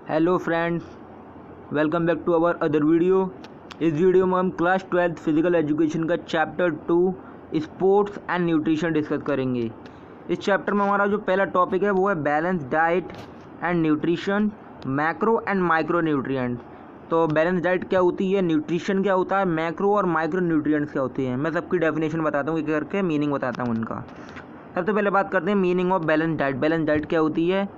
Hello friends, welcome back to our other video. इस video में हम क्लास 12 फिजिकल एजुकेशन का chapter 2 sports and nutrition discuss करेंगे। इस चैप्टर में हमारा जो पहला टॉपिक है वो है balance diet and nutrition, macro and micro nutrients. तो बैलेंस डाइट क्या होती है, न्यूट्रिशन क्या होता है, मैक्रो और माइक्रो न्यूट्रिएंट्स क्या होती हैं, मैं सबकी डेफिनेशन बताता हूँ, एक करके मीनिंग बताता हूँ उनका। सबसे पहले बात करते हैं meaning of balance diet. Balance diet क्या होती है?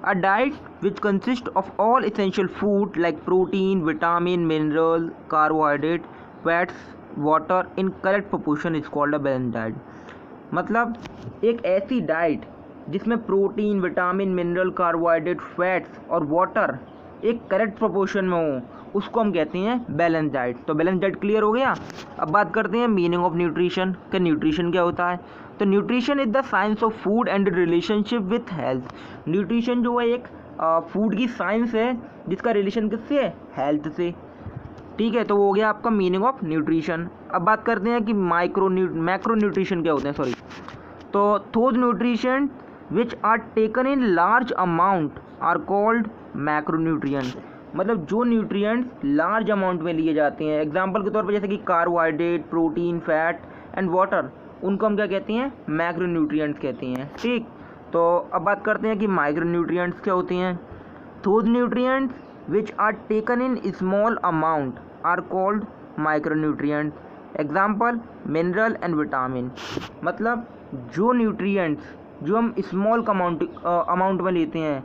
A diet which consists of all essential food like protein, vitamin, mineral, carbohydrate, fats, water in correct proportion is called a balanced diet। मतलब एक ऐसी डाइट जिसमें protein, vitamin, mineral, carbohydrate, fats और water एक correct proportion में हो, उसको हम कहते हैं बैलेंस डाइट। तो बैलेंस डाइट क्लियर हो गया। अब बात करते हैं मीनिंग ऑफ न्यूट्रिशन कि न्यूट्रिशन क्या होता है। तो nutrition is the science of food and relationship with health. Nutrition जो है एक फूड की साइंस है जिसका रिलेशन किससे है? हेल्थ से। ठीक है, तो वो हो गया आपका मीनिंग ऑफ न्यूट्रिशन। अब बात करते हैं कि मैक्रो न्यूट्रिशन क्या होते हैं। तो those nutrition which are taken in large amount are called macronutrients. मतलब जो न्यूट्रिएंट्स लार्ज अमाउंट में लिए जाते हैं, एग्जांपल के तौर पर जैसे कि carbohydrate, protein, fat and water, उनको हम क्या कहते हैं? मैक्रोन्यूट्रिएंट्स कहते हैं। ठीक, तो अब बात करते हैं कि माइक्रोन्यूट्रिएंट्स क्या होते हैं। Those nutrients which are taken in small amount are called micronutrients. Example mineral and vitamin. मतलब जो न्यूट्रिएंट्स जो हम स्मॉल अमाउंट में लेते हैं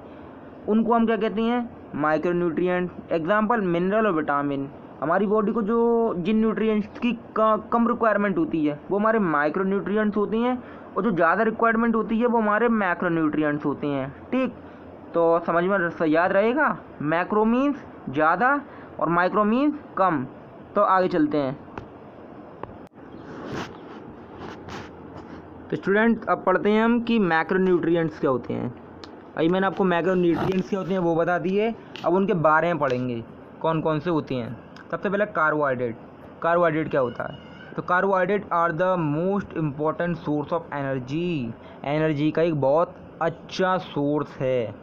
उनको हम क्या कहते हैं? माइक्रोन्यूट्रिएंट्स। एग्जांपल मिनरल और विटामिन। हमारी बॉडी को जो जिन न्यूट्रिएंट्स की कम रिक्वायरमेंट होती है वो हमारे माइक्रोन्यूट्रिएंट्स होते हैं, और जो ज़्यादा रिक्वायरमेंट होती है वो हमारे मैक्रोन्यूट्रिएंट्स होते हैं। ठीक, तो समझ में याद रहेगा, मैक्रो मीन्स ज़्यादा और माइक्रो मीन्स कम। तो आगे चलते हैं। तो स्टूडेंट अब पढ़ते हैं हम कि मैक्रोन्यूट्रिएंट्स क्या होते हैं। अभी मैंने आपको मैक्रोन्यूट्रिएंट्स क्या होते हैं वो बता दिए, अब उनके बारे में पढ़ेंगे कौन कौन से होते हैं। सबसे पहले कार्बोहाइड्रेट। कार्बोहाइड्रेट क्या होता है? तो carbohydrate are the most important source of energy. Energy का एक बहुत अच्छा सोर्स है।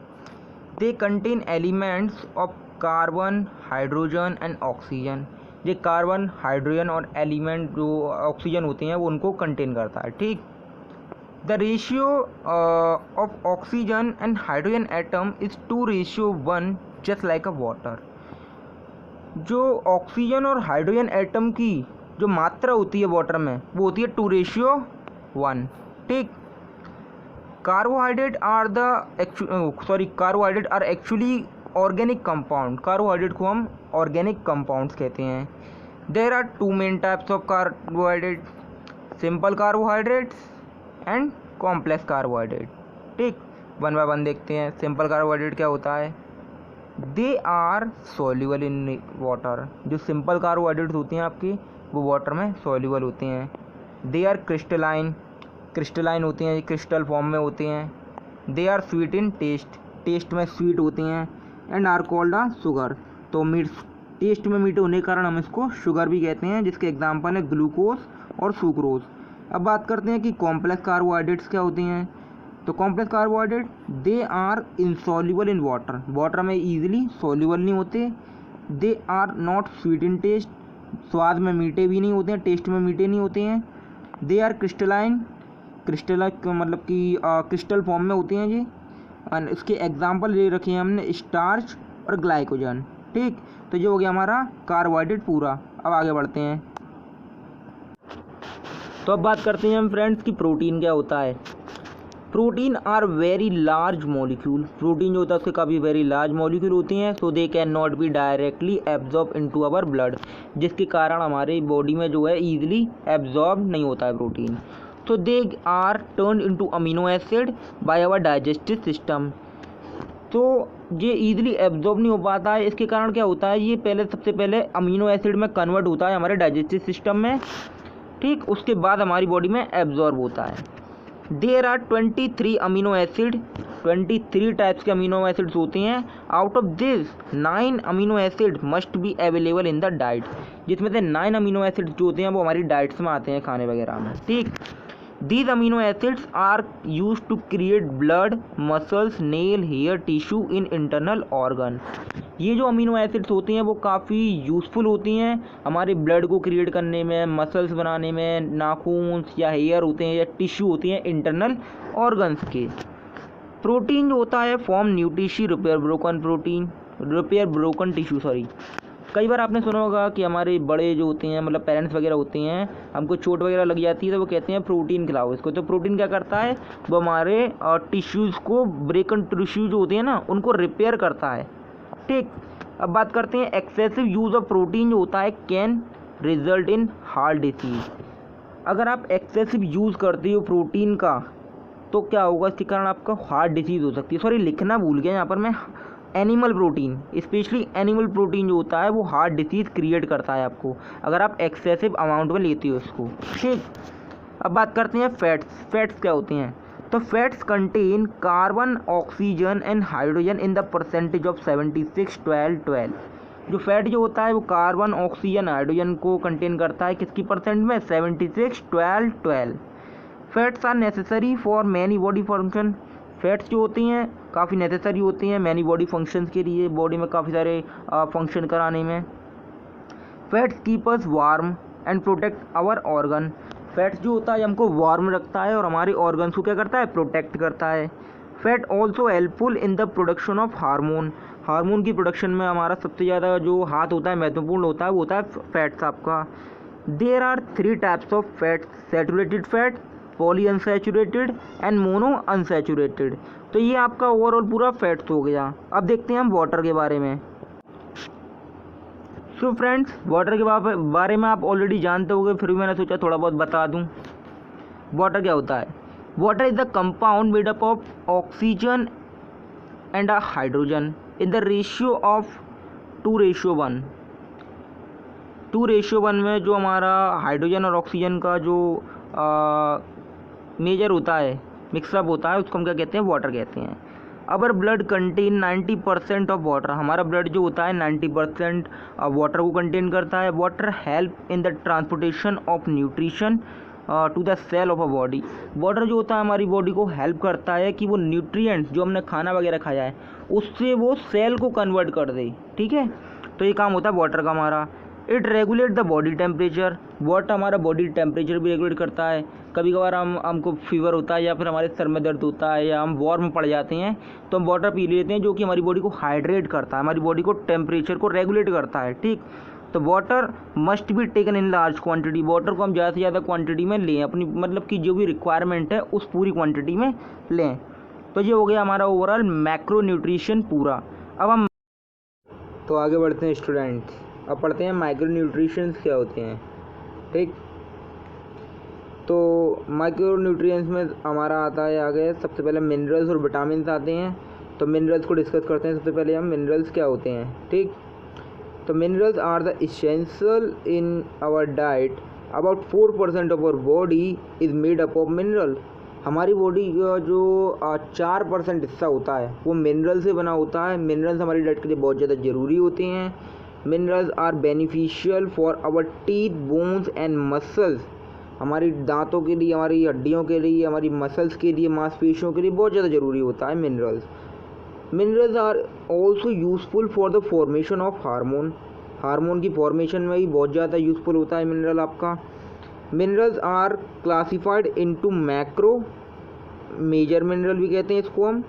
They contain elements of carbon, hydrogen and oxygen. ये कार्बन, हाइड्रोजन और एलिमेंट जो ऑक्सीजन होते हैं वो उनको कंटेन करता है। ठीक, the ratio of oxygen and hydrogen atom is 2:1 just like a water. जो ऑक्सीजन और हाइड्रोजन एटम की जो मात्रा होती है वाटर में वो होती है 2:1। ठीक, carbohydrate are actually organic compound. Carbohydrate को हम ऑर्गेनिक कंपाउंड्स कहते हैं। There are 2 main types of carbohydrate, simple carbohydrates and complex carbohydrate. ठीक, वन बाय वन देखते हैं। सिंपल कार्बोहाइड्रेट क्या होता है? They are soluble in water. जो सिंपल कार्बोहाइड्रेट्स होते हैं आपकी वो वाटर में सॉल्युबल होते हैं। They are crystalline. क्रिस्टलाइन होते हैं, क्रिस्टल फॉर्म में होते हैं। They are sweet in taste. Taste में स्वीट होते हैं। And are called a sugar. तो टेस्ट में मीठे होने के कारण हम इसको शुगर भी कहते हैं, जिसके एग्जाम्पल है ग्लूकोज और सुक्रोज। अब बात करते हैं कि कॉम्प्लेक्स कार्बोहाइड्रेट्स क्या होते हैं। तो complex carbohydrate they are insoluble in water. Water में ईजिली सॉल्युबल नहीं होते। They are not sweet in taste. स्वाद में मीठे भी नहीं होते हैं, टेस्ट में मीठे नहीं होते हैं। They are crystalline. क्रिस्टलाइन मतलब कि क्रिस्टल फॉर्म में होते हैं जी। और इसके एग्जाम्पल ये रखे हैं हमने स्टार्च और ग्लाइकोजन। ठीक, तो ये हो गया हमारा कार्बोहाइड्रेट पूरा। अब आगे बढ़ते हैं। तो अब बात करते हैं हम फ्रेंड्स कि प्रोटीन क्या होता है। Protein are very large molecule. Protein जो होता है उसके काफ़ी वेरी लार्ज मॉलिक्यूल होते हैं। So they can not be directly absorb into our blood, जिसके कारण हमारे बॉडी में जो है ईजिली एब्जॉर्ब नहीं होता है प्रोटीन। तो they are turn into amino acid by our digestive system. तो ये ईजिली एब्जॉर्ब नहीं हो पाता है, इसके कारण क्या होता है, ये सबसे पहले अमीनो एसिड में कन्वर्ट होता है हमारे डाइजेस्टिव सिस्टम में। ठीक, उसके बाद हमारी बॉडी में एब्जॉर्ब होता है। There are 23 amino acid. 23 types के अमीनो एसिड्स होते हैं। Out of this 9 amino acid must be available in the diet. जिसमें से 9 अमीनो एसिड जो होते हैं वो हमारी डाइट्स में आते हैं, खाने वगैरह में। ठीक, These amino acids are used to create blood, muscles, nail, hair, tissue in internal organ. ये जो अमीनो एसिड्स होती हैं वो काफ़ी यूज़फुल होती हैं हमारे ब्लड को क्रिएट करने में, मसल्स बनाने में, नाखून या हेयर होते हैं या टिश्यू होती हैं इंटरनल ऑर्गन्स के। प्रोटीन जो होता है form nutrition repair broken tissue sorry. कई बार आपने सुना होगा कि हमारे बड़े जो होते हैं मतलब पेरेंट्स वगैरह होते हैं, हमको चोट वगैरह लग जाती है तो वो कहते हैं प्रोटीन खिलाओ इसको। तो प्रोटीन क्या करता है, वो हमारे टिश्यूज़ को, ब्रेकन टिश्यू जो होते हैं ना उनको रिपेयर करता है। ठीक, अब बात करते हैं एक्सेसिव यूज़ ऑफ प्रोटीन जो होता है can result in heart disease. अगर आप एक्सेसिव यूज़ करते हो प्रोटीन का तो क्या होगा, इसके कारण आपका हार्ट डिसीज़ हो सकती है। सॉरी लिखना भूल गया यहाँ पर मैं, animal protein, specially animal protein जो होता है वो हार्ट डिसीज़ क्रिएट करता है आपको अगर आप एक्सेसिव अमाउंट में लेते हो इसको। ठीक, अब बात करते हैं फैट्स। फैट्स क्या होते हैं, तो fats contain carbon, oxygen and hydrogen in the percentage of 76-12-12। जो फैट जो होता है वो कार्बन, ऑक्सीजन, हाइड्रोजन को कंटेन करता है, किसकी परसेंट में, 76-12-12। Fats are necessary for many body function. Fats जो होती हैं काफ़ी नेसेसरी होती हैं मैनी बॉडी फंक्शंस के लिए, बॉडी में काफ़ी सारे फंक्शन कराने में। Fats keep us warm and protect our organ. Fats जो होता है हमको वार्म रखता है और हमारे ऑर्गन्स को क्या करता है, प्रोटेक्ट करता है। Fat also helpful in the production of hormone. Hormone की प्रोडक्शन में हमारा सबसे ज़्यादा जो हाथ होता है, महत्वपूर्ण होता है, वो होता है फैट्स आपका। There are 3 types of fats, saturated fat, poly unsaturated and mono unsaturated. तो ये आपका ओवरऑल पूरा फैट्स हो गया। अब देखते हैं हम वाटर के बारे में। सो फ्रेंड्स, वाटर के बारे में आप ऑलरेडी जानते होंगे, फिर भी मैंने सोचा थोड़ा बहुत बता दूं। वाटर क्या होता है, water is the compound made up of oxygen and a hydrogen in the ratio of 2:1। 2:1 में जो हमारा हाइड्रोजन और ऑक्सीजन का जो मेजर होता है, मिक्सअप होता है, उसको हम क्या कहते हैं, वाटर कहते हैं। Our blood contain 90% of water. हमारा ब्लड जो होता है 90% वाटर को कंटेन करता है। Water help in the transportation of nutrition to the cell of a body. Water जो होता है हमारी बॉडी को हेल्प करता है कि वो न्यूट्रिएंट्स जो हमने खाना वगैरह खाया है उससे वो सेल को कन्वर्ट कर दे। ठीक है, तो ये काम होता है वाटर का हमारा। It regulate the body temperature. Water हमारा बॉडी टेम्परेचर भी रेगुलेट करता है। कभी कभार हमको फीवर होता है या फिर हमारे सर में दर्द होता है या हम वार्म पड़ जाते हैं तो हम वाटर पी लेते हैं, जो कि हमारी बॉडी को हाइड्रेट करता है, हमारी बॉडी को टेम्परेचर को रेगुलेट करता है। ठीक, तो water must be taken in large quantity. Water को हम ज़्यादा से ज़्यादा क्वांटिटी में लें, अपनी मतलब कि जो भी रिक्वायरमेंट है उस पूरी क्वांटिटी में लें। तो ये हो गया हमारा ओवरऑल मैक्रो न्यूट्रिशन पूरा। अब हम तो आगे बढ़ते हैं स्टूडेंट, अब पढ़ते हैं माइक्रो न्यूट्रिशंस क्या होते हैं। ठीक, तो माइक्रो न्यूट्रिएंट्स में हमारा आता है आगे सबसे पहले मिनरल्स और विटामिन आते हैं। तो मिनरल्स को डिस्कस करते हैं। सबसे पहले हम मिनरल्स क्या होते हैं। ठीक, तो minerals are the essential in our diet. About 4% of our body is made up of mineral. हमारी बॉडी का जो 4% हिस्सा होता है वो मिनरल से बना होता है। मिनरल्स हमारी डाइट के लिए बहुत ज़्यादा ज़रूरी होते हैं। Minerals are beneficial for our teeth, bones and muscles. हमारी दांतों के लिए, हमारी हड्डियों के लिए, हमारी मसल्स के लिए, मांसपेशियों के लिए बहुत ज़्यादा ज़रूरी होता है minerals. Minerals are also useful for the formation of hormone. Hormone की फॉर्मेशन में भी बहुत ज़्यादा यूज़फुल होता है मिनरल आपका। Minerals are classified into macro, major mineral भी कहते हैं इसको हम,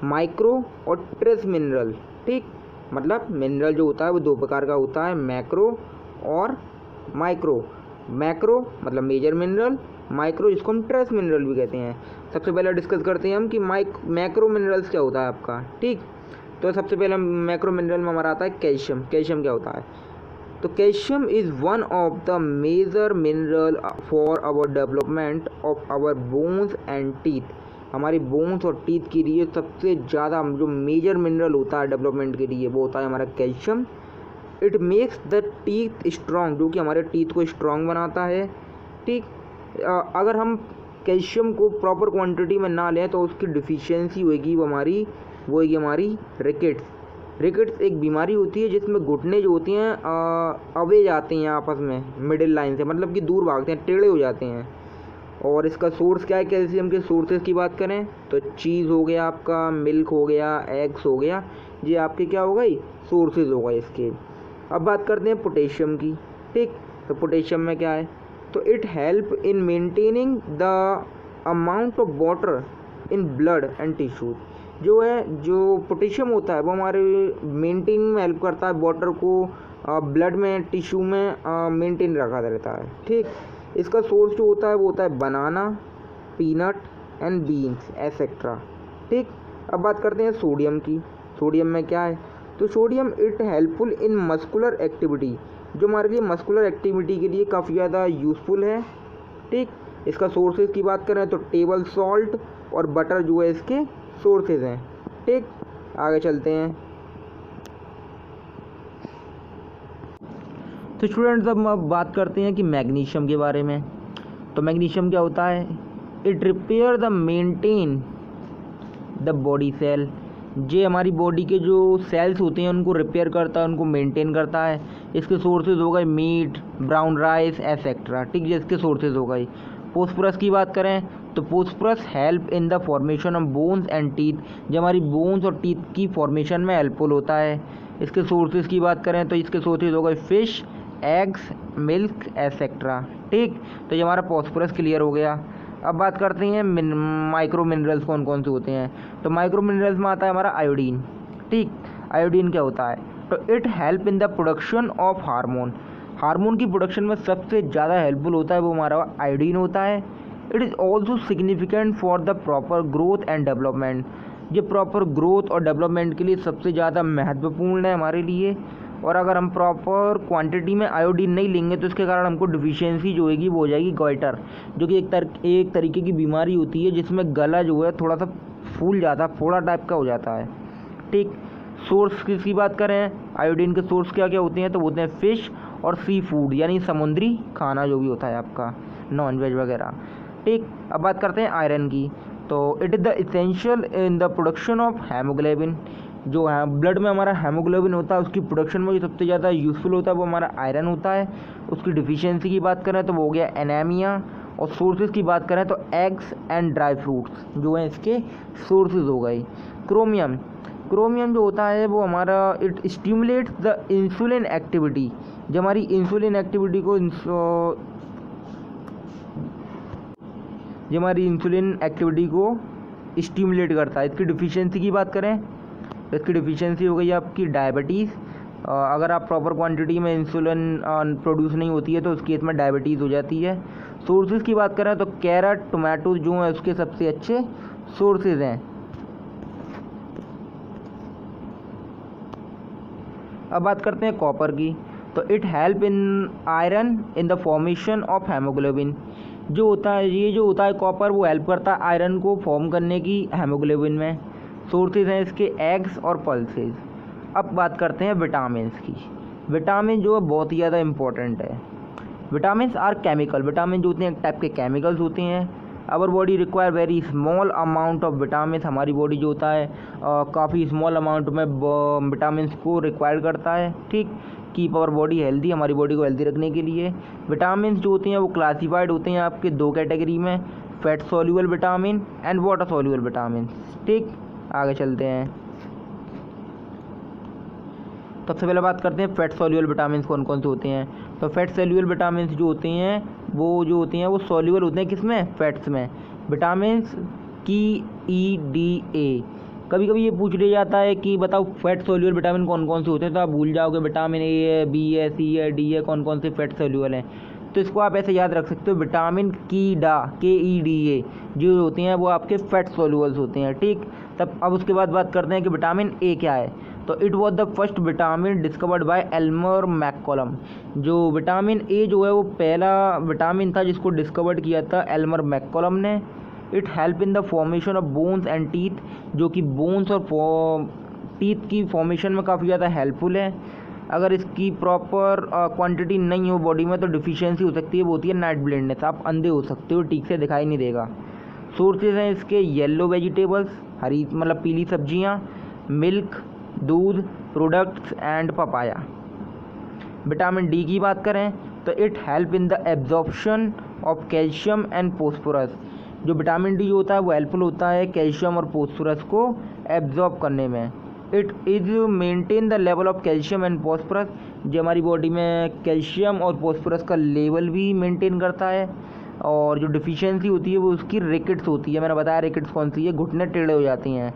माइक्रो और ट्रेस मिनरल। ठीक, मतलब मिनरल जो होता है वो 2 प्रकार का होता है, मैक्रो और माइक्रो। मैक्रो मतलब मेजर मिनरल, माइक्रो जिसको हम ट्रेस मिनरल भी कहते हैं। सबसे पहले डिस्कस करते हैं हम कि मैक्रो मिनरल्स क्या होता है आपका। ठीक, तो सबसे पहले मैक्रो मिनरल में हमारा आता है कैल्शियम। कैल्शियम क्या होता है, तो calcium is one of the major mineral for our development of our bones and teeth. हमारी बोन्स और टीथ के लिए सबसे ज़्यादा जो मेजर मिनरल होता है डेवलपमेंट के लिए वो होता है हमारा calcium. It makes the teeth strong, जो कि हमारे टीथ को स्ट्रॉन्ग बनाता है। ठीक, अगर हम कैल्शियम को प्रॉपर क्वांटिटी में ना लें तो उसकी डिफिशियंसी होगी, वो होगी हमारी रिकेट्स। रिकेट्स एक बीमारी होती है जिसमें घुटने जो होती हैं अवे जाते हैं आपस में मिडिल लाइन से, मतलब कि दूर भागते हैं, टेढ़े हो जाते हैं। और इसका सोर्स क्या है कैल्शियम के सोर्सेज की बात करें तो चीज़ हो गया आपका, मिल्क हो गया, एग्स हो गया, ये आपके क्या हो गई सोर्सेज हो गए इसके। अब बात करते हैं पोटेशियम की। ठीक, तो पोटेशियम में क्या है तो it help in maintaining the amount of water in blood and tissues. जो पोटेशियम होता है वो हमारे मेंटेन में हेल्प करता है, वाटर को ब्लड में टिश्यू में मेंटेन रखा रहता है। ठीक, इसका सोर्स जो होता है वो होता है बनाना, पीनट एंड बीन्स एसेट्रा। ठीक, अब बात करते हैं सोडियम की। सोडियम में क्या है तो sodium it helpful in muscular activity, जो हमारे लिए मस्कुलर एक्टिविटी के लिए काफ़ी ज़्यादा यूज़फुल है। ठीक, इसका सोर्सेज की बात करें तो टेबल सॉल्ट और बटर जो है इसके सोर्सेज हैं। ठीक, आगे चलते हैं। तो स्टूडेंट्स अब हम बात करते हैं कि मैग्नीशियम के बारे में। तो मैग्नीशियम क्या होता है, it repair the maintain the body cell, ये हमारी बॉडी के जो सेल्स होते हैं उनको रिपेयर करता है, उनको मेंटेन करता है। इसके सोर्सेज हो गए मीट, ब्राउन राइस एसेट्रा। ठीक, ये इसके सोर्सेज हो गए। फोस्फरस की बात करें तो phosphorus help in the formation of bones and teeth, जो हमारी बोन्स और टीथ की फॉर्मेशन में हेल्पफुल होता है। इसके सोर्सेज की बात करें तो इसके सोर्सेज हो गए फिश, एग्स, मिल्क एसेट्रा। ठीक, तो ये हमारा फॉस्फरस क्लियर हो गया। अब बात करते हैं माइक्रो मिनरल्स कौन कौन से होते हैं। तो माइक्रो मिनरल्स में आता है हमारा आयोडीन। ठीक, आयोडीन क्या होता है तो it help in the production of hormone, hormone की प्रोडक्शन में सबसे ज़्यादा हेल्पफुल होता है वो हमारा आयोडीन होता है। It is also significant for the proper growth and development, ये प्रॉपर ग्रोथ और डेवलपमेंट के लिए सबसे ज़्यादा महत्वपूर्ण है हमारे लिए। और अगर हम प्रॉपर क्वांटिटी में आयोडीन नहीं लेंगे तो इसके कारण हमको डिफिशियंसी जो होगी वो हो जाएगी गॉइटर, जो कि एक तरीके की बीमारी होती है जिसमें गला जो है थोड़ा सा फूल जाता है, फोड़ा टाइप का हो जाता है। ठीक, सोर्स किसकी बात करें, आयोडीन के सोर्स क्या क्या होते हैं तो होते हैं फिश और सी फूड, यानी समुद्री खाना जो भी होता है आपका, नॉन वेज वगैरह। ठीक, अब बात करते हैं आयरन की। तो it is the essential in the production of haemoglobin, जो है ब्लड में हमारा हेमोग्लोबिन होता है उसकी प्रोडक्शन में जो सबसे ज़्यादा यूज़फुल होता है वो हमारा आयरन होता है। उसकी डिफिशियंसी की बात करें तो वो हो गया एनीमिया। और सोर्सेज की बात करें तो एग्स एंड ड्राई फ्रूट्स जो हैं इसके सोर्सेज हो गए। क्रोमियम, क्रोमियम जो होता है वो हमारा it stimulates the insulin activity, जो हमारी इंसुलिन एक्टिविटी को स्टिमुलेट करता है। इसकी डिफिशियंसी की बात करें तो इसकी डिफिशियंसी हो गई आपकी डायबिटीज़। अगर आप प्रॉपर क्वांटिटी में इंसुलिन प्रोड्यूस नहीं होती है तो उस केस में डायबिटीज़ हो जाती है। सोर्सेज की बात करें तो कैरेट, टोमेटो जो है उसके सबसे अच्छे सोर्सेज हैं। अब बात करते हैं कॉपर की। तो it help in iron in the formation of haemoglobin, जो होता है ये जो होता है कॉपर वो हेल्प करता है आयरन को फॉर्म करने की हेमोग्लोबिन में। सोर्सेज हैं इसके एग्स और पल्सेज। अब बात करते हैं विटामिन्स की। विटामिन जो है बहुत ही ज़्यादा इम्पोर्टेंट है। विटामिन्स आर केमिकल, विटामिन जो होते हैं एक टाइप के केमिकल्स होते हैं। Our body require very small amount of vitamin, हमारी बॉडी जो होता है काफ़ी स्मॉल अमाउंट में विटामिन्स को रिक्वायर करता है। ठीक, कीप आवर बॉडी हेल्दी, हमारी बॉडी को हेल्दी रखने के लिए। विटामिन जो होते हैं वो क्लासीफाइड होते हैं आपके दो कैटेगरी में, fat soluble vitamin and water soluble vitamin. ठीक, आगे चलते हैं। सबसे पहले बात करते हैं फैट सोल्यूबल विटामिन कौन कौन से होते हैं। तो फैट सोल्यूबल विटामिन जो होते हैं वो सोल्यूबल होते हैं किसमें, फैट्स में। विटामिन की EDA, कभी कभी ये पूछ लिया जाता है कि बताओ फैट सोल्यूबल विटामिन कौन कौन से होते हैं, तो आप भूल जाओगे विटामिन A है, B है, C है, D है, कौन कौन से फैट सोल्यूबल हैं। तो इसको आप ऐसे याद रख सकते हो, विटामिन KEDA जो होते हैं वो आपके फैट सोल्यूबल्स होते हैं। ठीक, तब अब उसके बाद बात करते हैं कि विटामिन A क्या है। तो it was the first vitamin discovered by Elmer McCallum, जो विटामिन A जो है वो पहला विटामिन था जिसको डिस्कवर्ड किया था एल्मर मैककॉलम ने। It help in the formation of bones and teeth, जो कि बोन्स और टीथ की फॉर्मेशन में काफ़ी ज़्यादा हेल्पफुल है। अगर इसकी प्रॉपर क्वांटिटी नहीं हो बॉडी में तो डिफिशियंसी हो सकती है, वो होती है नाइट ब्लाइंडनेस, आप अंधे हो सकते हो, ठीक से दिखाई नहीं देगा। सोर्सेज हैं इसके येलो वेजिटेबल्स, हरी मतलब पीली सब्जियां, मिल्क, दूध products and papaya. Vitamin D की बात करें तो it help in the absorption of calcium and phosphorus. जो विटामिन डी होता है वो हेल्पफुल होता है कैल्शियम और फोस्फोरस को एब्जॉर्ब करने में। It is maintain the level of calcium and phosphorus, जो हमारी बॉडी में कैल्शियम और फोस्फोरस का लेवल भी मेंटेन करता है। और जो डिफिशियंसी होती है वो उसकी रिकेट्स होती है। मैंने बताया रिकेट्स कौन सी है, घुटने टेढ़े हो जाती हैं।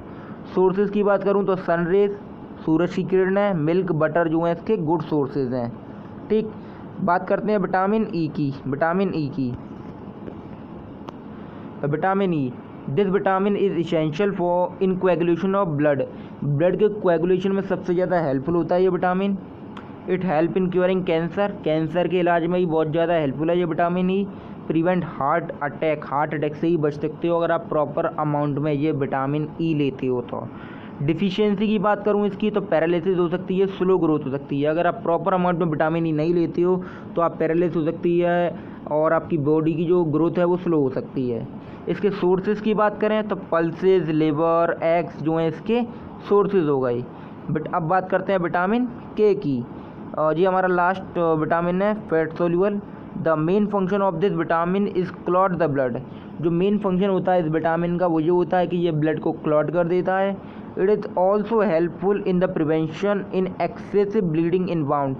सोर्सेज की बात करूँ तो सनरेज, सूरज की किरणें, मिल्क, बटर जो है इसके गुड सोर्सेज हैं। ठीक, बात करते हैं विटामिन ई की। Vitamin E, this vitamin is essential for in coagulation of blood. Blood के कोएगुलेशन में सबसे ज़्यादा हेल्पफुल होता है ये vitamin. It help in curing cancer, cancer के इलाज में ही बहुत ज़्यादा हेल्पफुल है ये vitamin E. Prevent heart attack से ही बच सकते हो अगर आप प्रॉपर अमाउंट में ये विटामिन ई लेते हो तो। डिफिशियंसी की बात करूँ इसकी तो पैरालिसिस हो सकती है, स्लो ग्रोथ हो सकती है। अगर आप प्रॉपर अमाउंट में विटामिन ई नहीं लेते हो तो आप पैरालिसिस हो सकती है और आपकी बॉडी की जो ग्रोथ है वो स्लो हो सकती है। इसके सोर्सेज की बात करें तो पल्सेस, लिवर, एग्स जो हैं इसके सोर्सेज हो गए। बट अब बात करते हैं विटामिन के की। जी हमारा लास्ट विटामिन है fat soluble. The main function of this vitamin is clot the blood. जो मेन फंक्शन होता है इस विटामिन का वो ये होता है कि ये ब्लड को क्लॉट कर देता है। It is also helpful in the prevention in excessive bleeding in wound.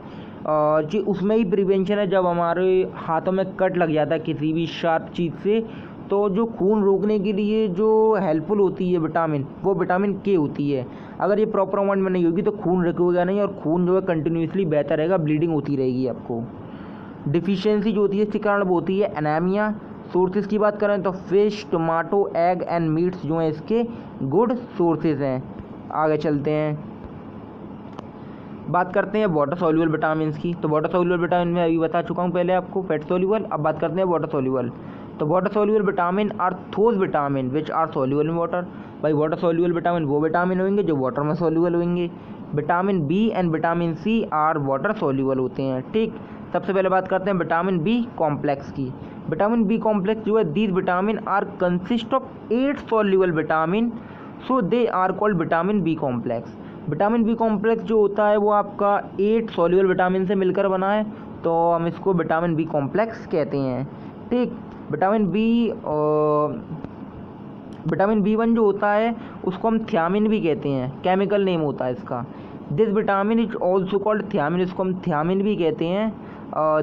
जी उसमें ही प्रिवेंशन है, जब हमारे हाथों में कट लग जाता है किसी भी शार्प चीज़ से तो जो खून रोकने के लिए जो हेल्पफुल होती है विटामिन वो विटामिन के होती है। अगर ये प्रॉपर अमाउंट में नहीं होगी तो खून रुकेगा नहीं और खून जो है कंटिन्यूसली बहता रहेगा, ब्लीडिंग होती रहेगी आपको। डिफिशियंसी जो होती है इसके कारण वो होती है एनीमिया। सोर्सेज की बात करें तो fish, tomato, egg and meets जो हैं इसके गुड सोर्सेज हैं। आगे चलते हैं, बात करते हैं वाटर सॉल्युबल विटामिन की। तो वाटर सॉल्युबल विटामिन में अभी बता चुका हूँ पहले आपको, फैट सॉल्युबल। अब बात करते हैं वाटर सॉल्युबल। तो water soluble vitamin are those vitamin which are soluble in water. भाई वाटर सॉल्युबल विटामिन वो विटामिन होंगे जो वाटर में सॉल्युबल होंगे। Vitamin B and vitamin C are water soluble होते हैं। ठीक, सबसे पहले बात करते हैं विटामिन बी कॉम्प्लेक्स की। विटामिन बी कॉम्प्लेक्स जो है these vitamin are consist of 8 soluble vitamin, so they are called vitamin B complex. Vitamin B complex जो होता है वो आपका 8 सॉल्युबल विटामिन से मिलकर बना है, तो हम इसको विटामिन बी कॉम्प्लेक्स कहते हैं। ठीक, विटामिन बी वन जो होता है उसको हम थियामिन भी कहते हैं, केमिकल नेम होता है इसका। This vitamin is also called thiamine, इसको हम थियामिन भी कहते हैं।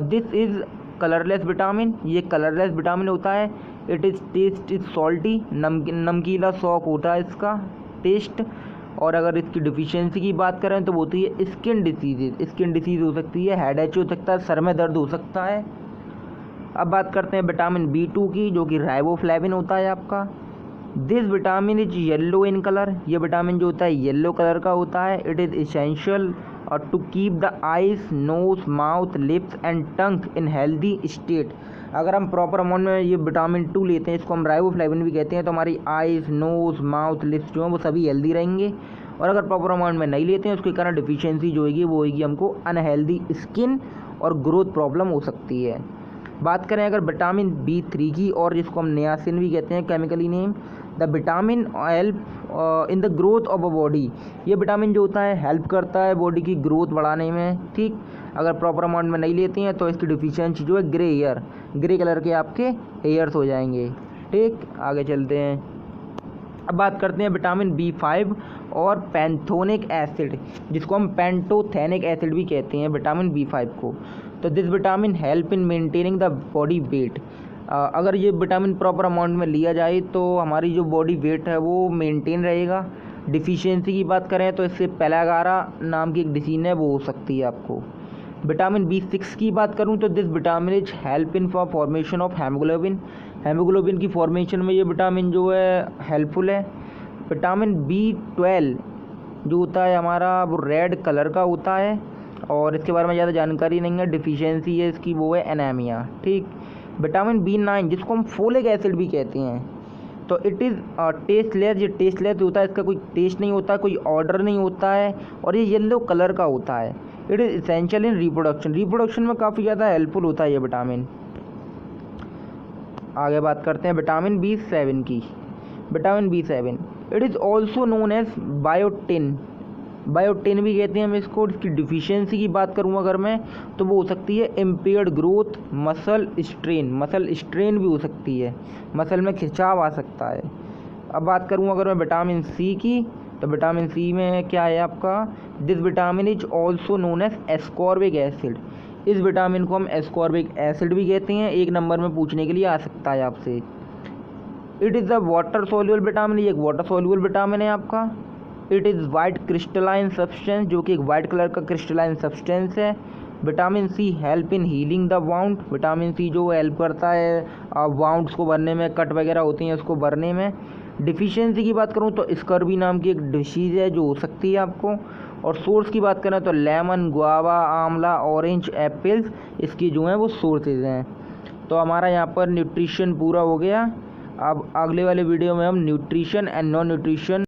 दिस इज़ कलरलेस विटामिन, ये कलरलेस विटामिन होता है। It is taste is salty, नमकीला शौक होता है इसका टेस्ट। और अगर इसकी डिफिशियंसी की बात करें तो वो होती है स्किन डिसीजेज। स्किन डिसीज हो सकती है, हेडेक हो सकता है, सर में दर्द हो सकता है। अब बात करते हैं विटामिन बी टू की, जो कि राइबोफ्लेविन होता है आपका। This vitamin is yellow in colour, ये विटामिन जो होता है येलो कलर का होता है। It is essential for to keep the eyes, nose, mouth, lips and tongue in healthy state. अगर हम प्रॉपर अमाउंट में ये विटामिन 2 लेते हैं, इसको हम राइबोफ्लेविन भी कहते हैं, तो हमारी आइज़, नोज, माउथ, लिप्स जो हैं वो सभी हेल्दी रहेंगे। और अगर प्रॉपर अमाउंट में नहीं लेते हैं उसके कारण डिफिशियंसी जो होगी वो होगी हमको अनहेल्दी स्किन और ग्रोथ प्रॉब्लम हो सकती है। बात करें अगर विटामिन B3 की, और जिसको हम नियासिन भी कहते हैं chemically name, the vitamin help in the growth of a body. ये विटामिन जो होता है हेल्प करता है बॉडी की ग्रोथ बढ़ाने में। ठीक, अगर प्रॉपर अमाउंट में नहीं लेते हैं तो इसकी डिफिशियंसी जो है ग्रे कलर के आपके हेयर्स हो जाएंगे। ठीक, आगे चलते हैं। अब बात करते हैं विटामिन B5 और पैंथोनिक एसिड, जिसको हम पैंटोथेनिक एसिड भी कहते हैं विटामिन B5 को। तो this vitamin help in maintaining the body weight. अगर ये विटामिन प्रॉपर अमाउंट में लिया जाए तो हमारी जो बॉडी वेट है वो मेंटेन रहेगा। डिफिशियंसी की बात करें तो इससे पेलागारा नाम की एक डिसीज है वो हो सकती है आपको। विटामिन B6 की बात करूं तो this vitamin is help in for formation of haemoglobin. Haemoglobin की फॉर्मेशन में ये विटामिन जो है हेल्पफुल है। विटामिन B12 जो होता है हमारा वो रेड कलर का होता है और इसके बारे में ज़्यादा जानकारी नहीं है। डिफिशियंसी है इसकी वो है एनीमिया। ठीक, विटामिन B9 जिसको हम फोलिक एसिड भी कहते हैं, तो इट इज़ टेस्टलेस। ये टेस्टलेस होता है, इसका कोई टेस्ट नहीं होता, कोई ऑर्डर नहीं होता है और ये येलो कलर का होता है। It is essential in reproduction में काफ़ी ज़्यादा हेल्पफुल होता है ये विटामिन। आगे बात करते हैं विटामिन B7 की। Vitamin B7 it is also known as biotin. Biotin भी कहते हैं हम इसको। इसकी डिफिशियंसी की बात करूँ अगर मैं, तो वो हो सकती है इम्पेयर्ड ग्रोथ, मसल स्ट्रेन भी हो सकती है, मसल में खिंचाव आ सकता है। अब बात करूँ अगर मैं विटामिन सी की, तो विटामिन सी में क्या है आपका, this vitamin is also known as ascorbic acid. इस विटामिन को हम एस्कॉर्बिक एसिड भी कहते हैं। 1 नंबर में पूछने के लिए आ सकता है आपसे। It is a water soluble vitamin, ये एक वाटर सोल्यूबल विटामिन है आपका। It is white crystalline substance, जो कि एक वाइट कलर का क्रिस्टलाइन सब्सटेंस है। Vitamin C help in healing the wound, vitamin C जो हेल्प करता है वाउंड्स को भरने में, कट वगैरह होती हैं उसको भरने में। डिफिशियंसी की बात करूँ तो स्कर्वी नाम की एक डिसीज़ है जो हो सकती है आपको। और सोर्स की बात करें तो लेमन, गुआवा, आंवला, ऑरेंज, एप्पल्स, इसकी जो हैं वो सोर्सेज हैं। तो हमारा यहाँ पर न्यूट्रिशन पूरा हो गया। अब अगले वाले वीडियो में हम न्यूट्रिशन एंड नॉन न्यूट्रिशन